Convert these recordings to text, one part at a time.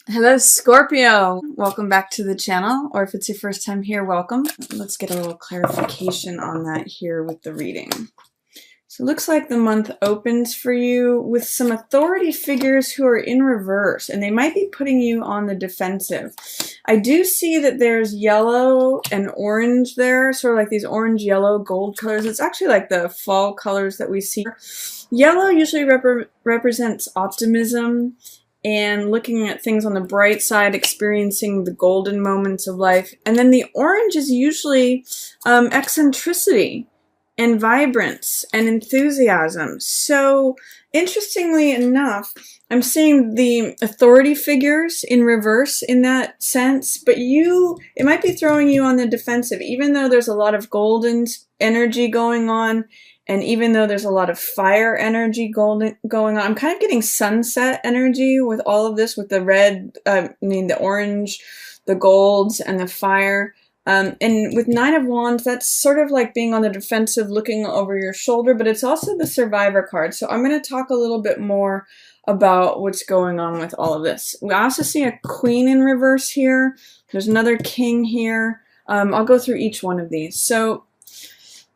Hello, Scorpio. Welcome back to the channel, or if it's your first time here, welcome. Let's get a little clarification on that here with the reading. So it looks like the month opens for you with some authority figures who are in reverse, and they might be putting you on the defensive. I do see that there's yellow and orange there, sort of like these orange, yellow, gold colors. It's actually like the fall colors that we see. Yellow usually represents optimism and looking at things on the bright side, experiencing the golden moments of life. And then the orange is usually eccentricity and vibrance and enthusiasm. So interestingly enough, I'm seeing the authority figures in reverse in that sense, but it might be throwing you on the defensive, even though there's a lot of golden energy going on. And even though there's a lot of fire energy going on, I'm kind of getting sunset energy with all of this, with the red, the orange, the golds, and the fire. And with Nine of Wands, that's sort of like being on the defensive, looking over your shoulder, but it's also the Survivor card. So I'm going to talk a little bit more about what's going on with all of this. We also see a Queen in reverse here. There's another King here. I'll go through each one of these. So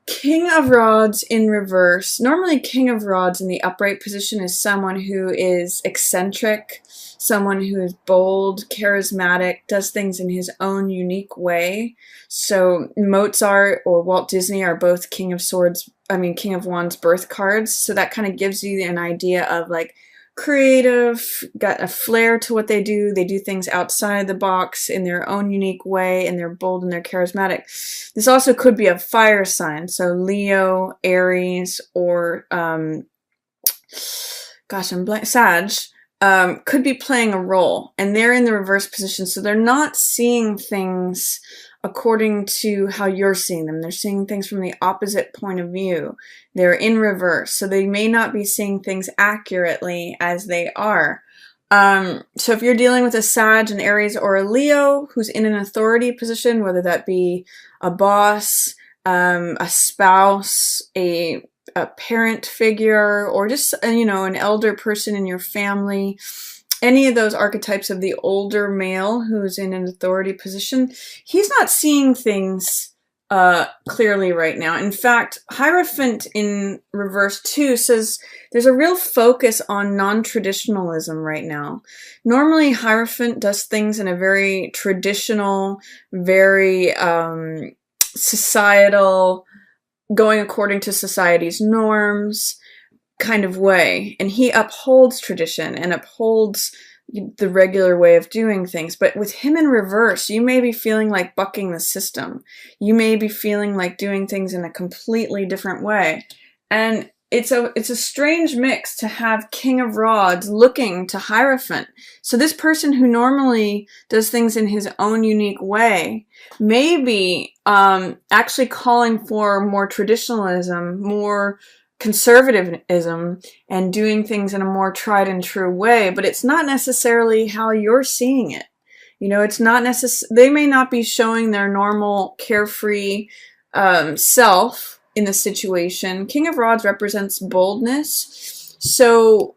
King of Rods in reverse. Normally King of Rods in the upright position is someone who is eccentric, someone who is bold, charismatic, does things in his own unique way. So Mozart or Walt Disney are both King of Wands birth cards. So that kind of gives you an idea of like creative, got a flair to what they do. They do things outside the box in their own unique way, and they're bold and they're charismatic. This also could be a fire sign, so Leo, Aries, or Sag, could be playing a role, and they're in the reverse position, so they're not seeing things according to how you're seeing them. They're seeing things from the opposite point of view. They're in reverse, so they may not be seeing things accurately as they are. So if you're dealing with a Sag, an Aries, or a Leo who's in an authority position, whether that be a boss, a spouse, a parent figure, or just, an elder person in your family, any of those archetypes of the older male who's in an authority position, he's not seeing things clearly right now. In fact, Hierophant in reverse too says there's a real focus on non-traditionalism right now. Normally Hierophant does things in a very traditional, very societal, going according to society's norms kind of way, and he upholds tradition and upholds the regular way of doing things. But with him in reverse, you may be feeling like bucking the system. You may be feeling like doing things in a completely different way. And it's a strange mix to have King of Rods looking to Hierophant. So this person who normally does things in his own unique way may be actually calling for more traditionalism, more conservatism, and doing things in a more tried and true way, but it's not necessarily how you're seeing it. It's not they may not be showing their normal carefree self in the situation. King of Rods represents boldness. So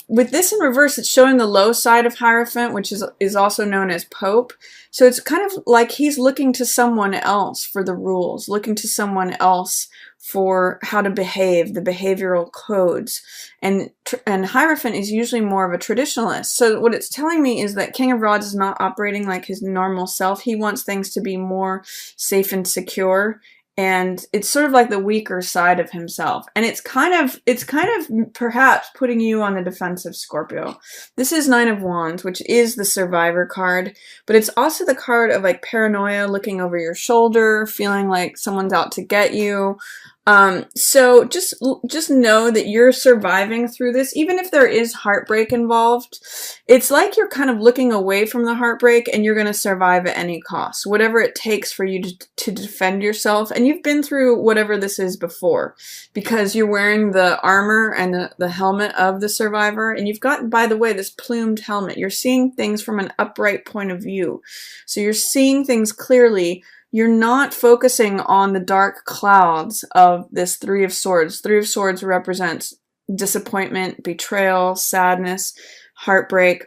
with this in reverse, it's showing the low side of Hierophant, which is also known as Pope. So it's kind of like he's looking to someone else for the rules, looking to someone else for how to behave, the behavioral codes. And Hierophant is usually more of a traditionalist. So what it's telling me is that King of Rods is not operating like his normal self. He wants things to be more safe and secure. And it's sort of like the weaker side of himself. And it's kind of perhaps putting you on the defensive, Scorpio. This is Nine of Wands, which is the Survivor card, but it's also the card of like paranoia, looking over your shoulder, feeling like someone's out to get you. So just know that you're surviving through this, even if there is heartbreak involved. It's like you're kind of looking away from the heartbreak, and you're going to survive at any cost, whatever it takes for you to defend yourself. And you've been through whatever this is before, because you're wearing the armor and the helmet of the survivor. And you've got, by the way, this plumed helmet. You're seeing things from an upright point of view. So you're seeing things clearly. You're not focusing on the dark clouds of this Three of Swords. Three of Swords represents disappointment, betrayal, sadness, heartbreak.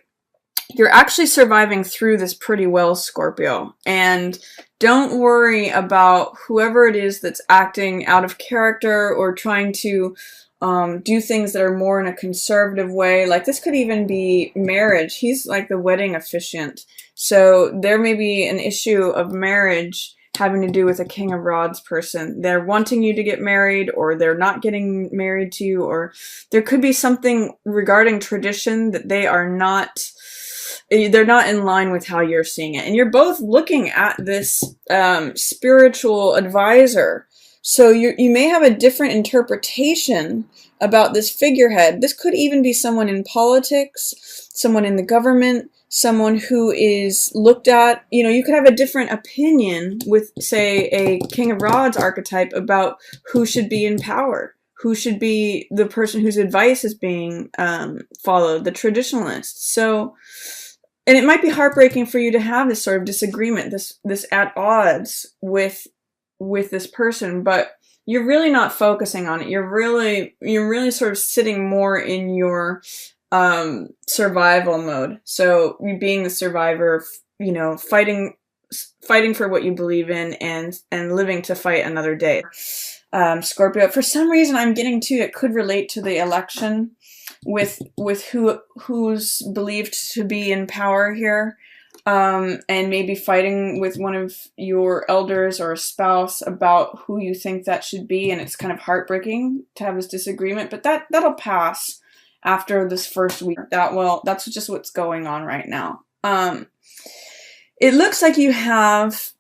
you're actually surviving through this pretty well, Scorpio. And don't worry about whoever it is that's acting out of character or trying to do things that are more in a conservative way. Like this could even be marriage. He's like the wedding officiant. So there may be an issue of marriage having to do with a King of Rods person. They're wanting you to get married, or they're not getting married to you, or there could be something regarding tradition that they're not in line with how you're seeing it. And you're both looking at this spiritual advisor. So you may have a different interpretation about this figurehead. This could even be someone in politics, someone in the government, someone who is looked at, you could have a different opinion with, say, a King of Rods archetype about who should be in power, who should be the person whose advice is being followed, the traditionalist. So, and it might be heartbreaking for you to have this sort of disagreement, this at odds with this person, but you're really not focusing on it. You're really sort of sitting more in your survival mode. So you being the survivor, fighting for what you believe in and living to fight another day. Scorpio, for some reason I'm getting to, it could relate to the election with who's believed to be in power here. And maybe fighting with one of your elders or a spouse about who you think that should be, and it's kind of heartbreaking to have this disagreement, but that'll pass after this first week. That's just what's going on right now. It looks like you have,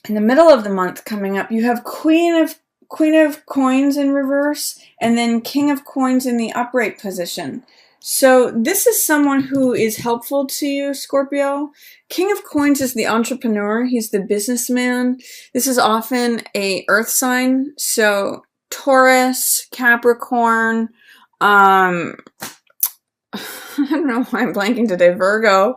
in the middle of the month coming up, you have Queen of Coins in reverse, and then King of Coins in the upright position. So this is someone who is helpful to you, Scorpio. King of Coins is the entrepreneur. He's the businessman. This is often a earth sign. So Taurus, Capricorn, I don't know why I'm blanking today, Virgo.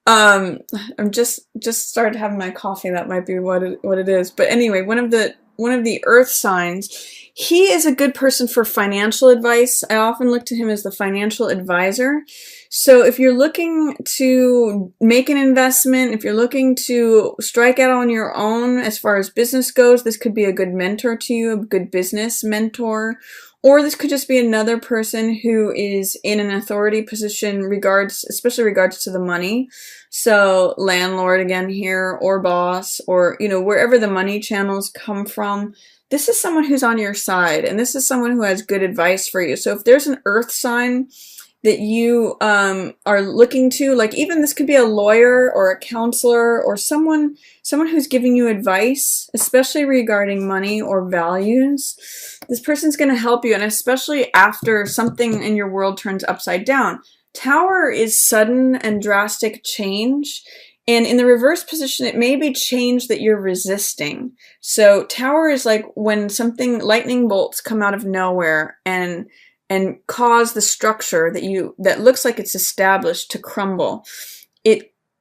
I'm just started having my coffee. That might be what it is. But anyway, one of the earth signs. He is a good person for financial advice. I often look to him as the financial advisor. So if you're looking to make an investment, if you're looking to strike out on your own as far as business goes, this could be a good mentor to you, a good business mentor. Or this could just be another person who is in an authority position, especially regards to the money. So landlord again here, or boss, or wherever the money channels come from. This is someone who's on your side, and this is someone who has good advice for you. So if there's an earth sign that you are looking to, like even this could be a lawyer or a counselor or someone who's giving you advice, especially regarding money or values. This person's going to help you, and especially after something in your world turns upside down. Tower is sudden and drastic change. And in the reverse position, it may be change that you're resisting. So Tower is like when lightning bolts come out of nowhere and cause the structure that looks like it's established to crumble.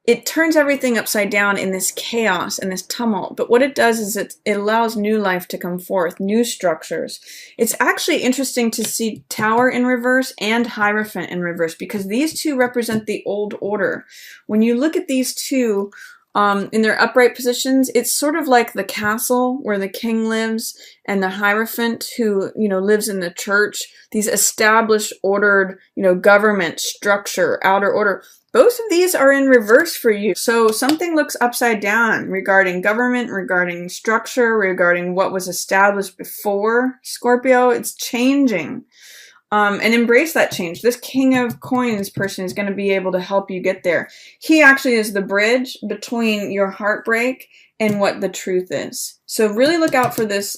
It turns everything upside down in this chaos and this tumult. But what it does is it allows new life to come forth, new structures. It's actually interesting to see Tower in reverse and Hierophant in reverse, because these two represent the old order. When you look at these two in their upright positions, it's sort of like the castle where the king lives and the Hierophant who, lives in the church. These established, ordered, government structure, outer order. Both of these are in reverse for you. So something looks upside down regarding government, regarding structure, regarding what was established before, Scorpio. It's changing. And embrace that change. This King of Coins person is going to be able to help you get there. He actually is the bridge between your heartbreak and what the truth is. So really look out for this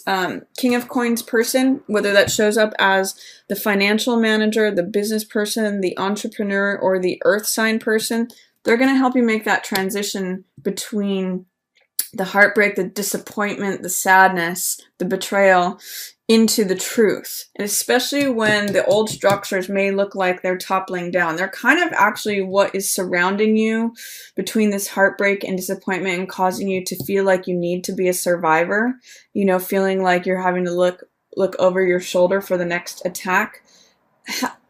King of Coins person, whether that shows up as the financial manager, the business person, the entrepreneur, or the earth sign person. They're going to help you make that transition between the heartbreak, the disappointment, the sadness, the betrayal, into the truth. And especially when the old structures may look like they're toppling down. They're kind of actually what is surrounding you between this heartbreak and disappointment and causing you to feel like you need to be a survivor, feeling like you're having to look over your shoulder for the next attack.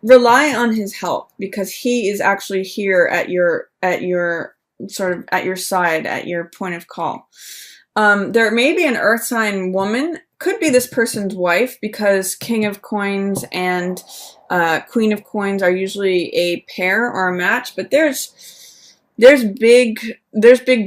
rely on his help, because he is actually here at your sort of at your side, at your point of call. There may be an earth sign woman, could be this person's wife, because King of Coins and Queen of Coins are usually a pair or a match, but there's big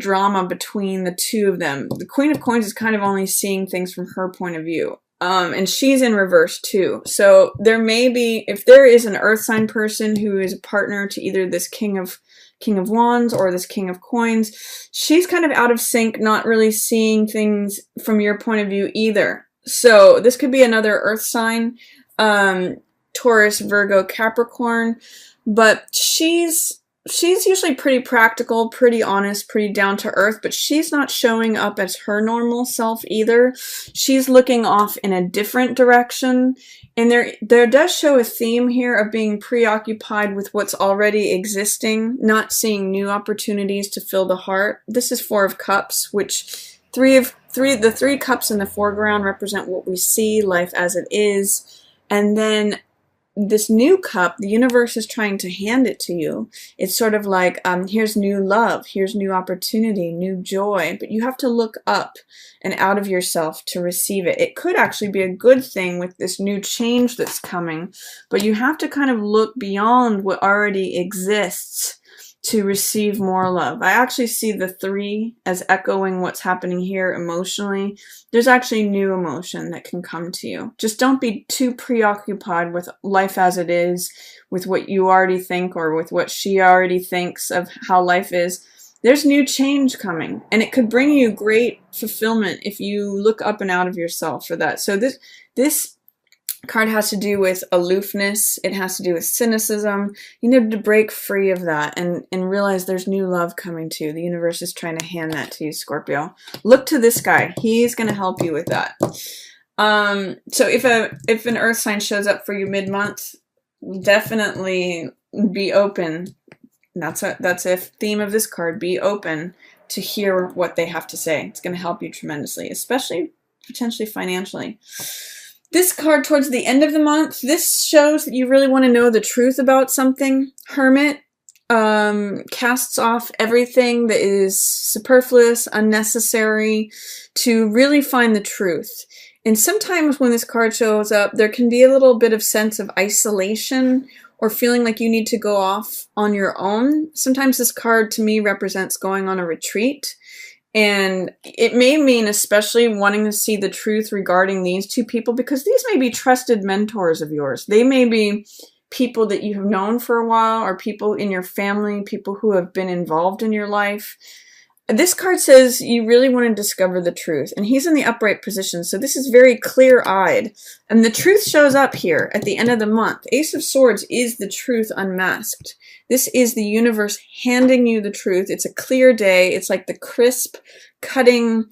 drama between the two of them. The Queen of Coins is kind of only seeing things from her point of view. And she's in reverse too. So there may be, if there is an earth sign person who is a partner to either this King of Wands or this King of Coins, she's kind of out of sync, not really seeing things from your point of view either. So this could be another earth sign, Taurus, Virgo, Capricorn, but she's usually pretty practical, pretty honest, pretty down to earth, but she's not showing up as her normal self either. She's looking off in a different direction. And there does show a theme here of being preoccupied with what's already existing, not seeing new opportunities to fill the heart. This is Four of Cups, which the three cups in the foreground represent what we see, life as it is. And then this new cup, the universe is trying to hand it to you. It's sort of like, here's new love, here's new opportunity, new joy, but you have to look up and out of yourself to receive it. It could actually be a good thing with this new change that's coming, but you have to kind of look beyond what already exists to receive more love. I actually see the three as echoing what's happening here emotionally. There's actually new emotion that can come to you. Just don't be too preoccupied with life as it is, with what you already think or with what she already thinks of how life is. There's new change coming, and it could bring you great fulfillment if you look up and out of yourself for that. So this card has to do with aloofness. It has to do with cynicism. You need to break free of that and realize there's new love coming to you. The universe is trying to hand that to you, Scorpio. Look to this guy. He's going to help you with that. So if an earth sign shows up for you mid-month, definitely be open. That's a theme of this card. Be open to hear what they have to say. It's going to help you tremendously, especially potentially financially. This card towards the end of the month, this shows that you really want to know the truth about something. Hermit casts off everything that is superfluous, unnecessary, to really find the truth. And sometimes when this card shows up, there can be a little bit of sense of isolation or feeling like you need to go off on your own. Sometimes this card to me represents going on a retreat. And it may mean especially wanting to see the truth regarding these two people, because these may be trusted mentors of yours. They may be people that you have known for a while, or people in your family, people who have been involved in your life. This card says you really want to discover the truth, and he's in the upright position, so this is very clear-eyed. And the truth shows up here at the end of the month. Ace of Swords is the truth unmasked. This is the universe handing you the truth. It's a clear day. It's like the crisp, cutting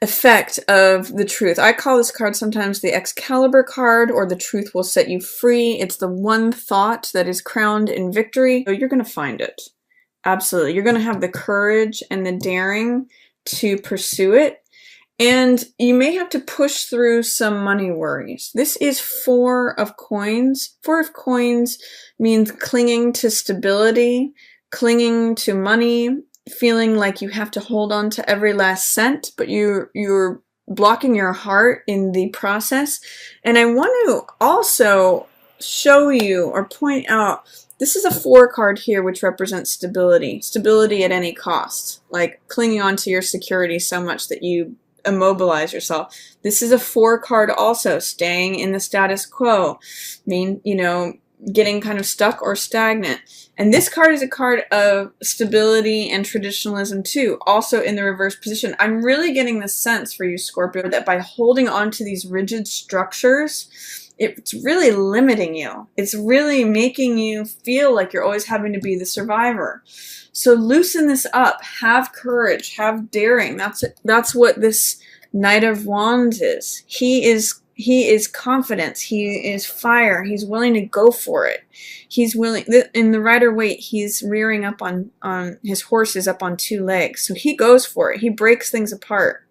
effect of the truth. I call this card sometimes the Excalibur card, or the truth will set you free. It's the one thought that is crowned in victory. So you're going to find it. Absolutely. You're going to have the courage and the daring to pursue it. And you may have to push through some money worries. This is Four of Coins. Four of Coins means clinging to stability, clinging to money, feeling like you have to hold on to every last cent, but you're blocking your heart in the process. And I want to also show you or point out, this is a 4 card here, which represents stability. Stability at any cost, like clinging on to your security so much that you immobilize yourself. This is a 4 card also, staying in the status quo, getting kind of stuck or stagnant. And this card is a card of stability and traditionalism too, also in the reverse position. I'm really getting the sense for you, Scorpio, that by holding on to these rigid structures, it's really limiting you. It's really making you feel like you're always having to be the survivor. So loosen this up. Have courage. Have daring. That's what this Knight of Wands is. He is confidence. He is fire. He's willing to go for it. He's willing. In the Rider-Waite, he's rearing up on his horse is up on 2 legs. So he goes for it. He breaks things apart.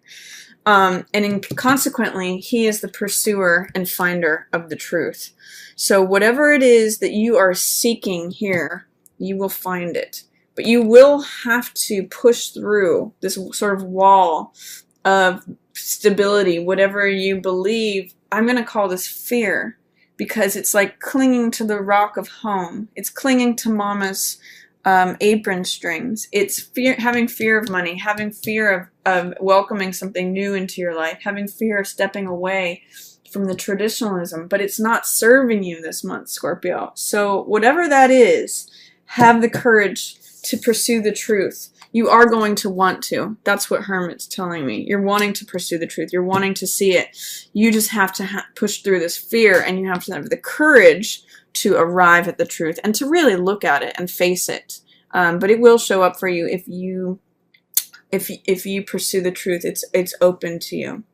Consequently, he is the pursuer and finder of the truth. So whatever it is that you are seeking here, you will find it. But you will have to push through this sort of wall of stability, whatever you believe. I'm going to call this fear, because it's like clinging to the rock of home. It's clinging to mama's apron strings. It's fear, having fear of money, having fear of welcoming something new into your life, having fear of stepping away from the traditionalism, but it's not serving you this month, Scorpio. So whatever that is, have the courage to pursue the truth. You are going to want to. That's what Hermit's telling me. You're wanting to pursue the truth. You're wanting to see it. You just have to push through this fear, and you have to have the courage to arrive at the truth and to really look at it and face it. But it will show up for you if you pursue the truth. It's open to you.